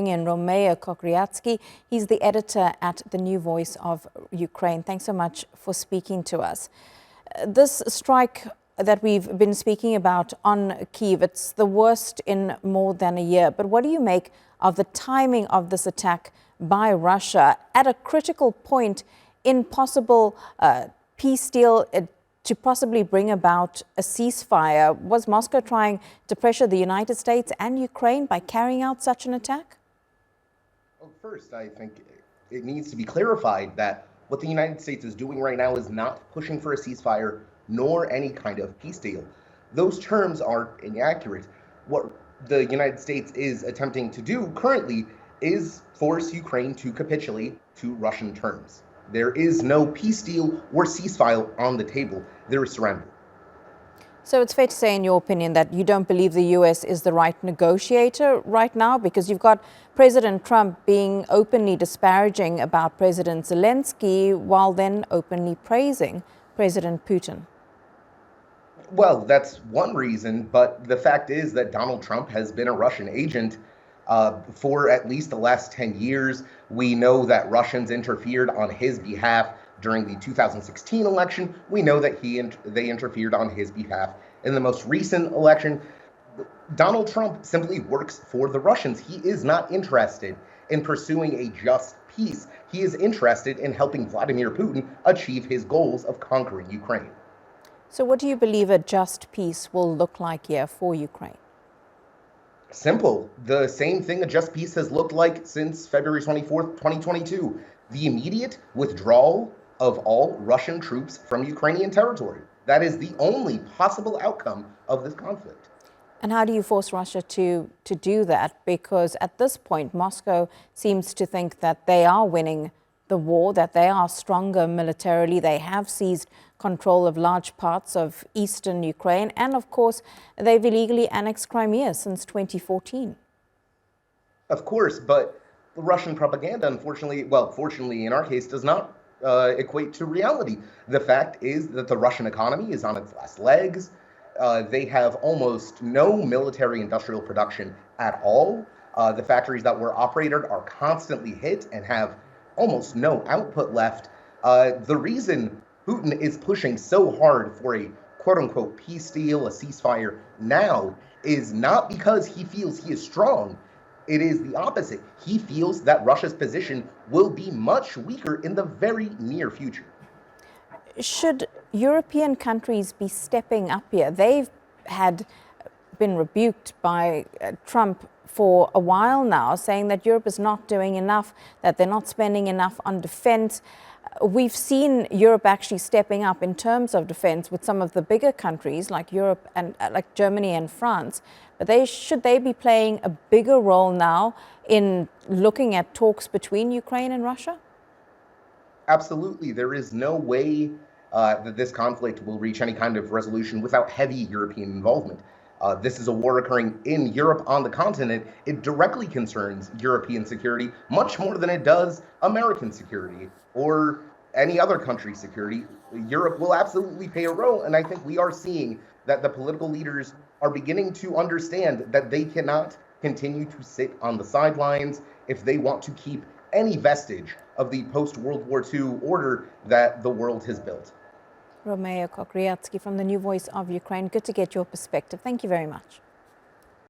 bring in Romeo Kokriatski. He's the editor at the New Voice of Ukraine. Thanks so much for speaking to us. This strike that we've been speaking about on Kiev, it's the worst in more than a year. But what do you make of the timing of this attack by Russia at a critical point in possible peace deal to possibly bring about a ceasefire? Was Moscow trying to pressure the United States and Ukraine by carrying out such an attack? Well, first, I think it needs to be clarified that what the United States is doing right now is not pushing for a ceasefire nor any kind of peace deal. Those terms are inaccurate. What the United States is attempting to do currently is force Ukraine to capitulate to Russian terms. There is no peace deal or ceasefire on the table. There is surrender. So it's fair to say, in your opinion, that you don't believe the U.S. is the right negotiator right now, because you've got President Trump being openly disparaging about President Zelensky while then openly praising President Putin. Well, that's one reason, but the fact is that Donald Trump has been a Russian agent for at least the last 10 years. We know that Russians interfered on his behalf during the 2016 election. We know that they interfered on his behalf in the most recent election. Donald Trump simply works for the Russians. He is not interested in pursuing a just peace. He is interested in helping Vladimir Putin achieve his goals of conquering Ukraine. So what do you believe a just peace will look like here for Ukraine? Simple. The same thing a just peace has looked like since February 24th, 2022. The immediate withdrawal of all Russian troops from Ukrainian territory. That is the only possible outcome of this conflict. And how do you force Russia to do that? Because at this point, Moscow seems to think that they are winning the war, that they are stronger militarily. They have seized control of large parts of eastern Ukraine. And of course, they've illegally annexed Crimea since 2014. Of course, but the Russian propaganda, unfortunately, well, fortunately in our case, does not equate to reality. The fact is that the Russian economy is on its last legs. They have almost no military industrial production at all. The factories that were operated are constantly hit and have almost no output left. The reason Putin is pushing so hard for a quote-unquote peace deal, a ceasefire now, is not because he feels he is strong. It is the opposite. He feels that Russia's position will be much weaker in the very near future. Should European countries be stepping up here? They've been rebuked by Trump for a while now, saying that Europe is not doing enough, that they're not spending enough on defense. We've seen Europe actually stepping up in terms of defense with some of the bigger countries like Europe and like Germany and France. But should they be playing a bigger role now in looking at talks between Ukraine and Russia? Absolutely. There is no way that this conflict will reach any kind of resolution without heavy European involvement. This is a war occurring in Europe on the continent. It directly concerns European security much more than it does American security or any other country's security. Europe will absolutely play a role, and I think we are seeing that the political leaders are beginning to understand that they cannot continue to sit on the sidelines if they want to keep any vestige of the post-World War II order that the world has built. Romeo Kokriatski from the New Voice of Ukraine. Good to get your perspective. Thank you very much.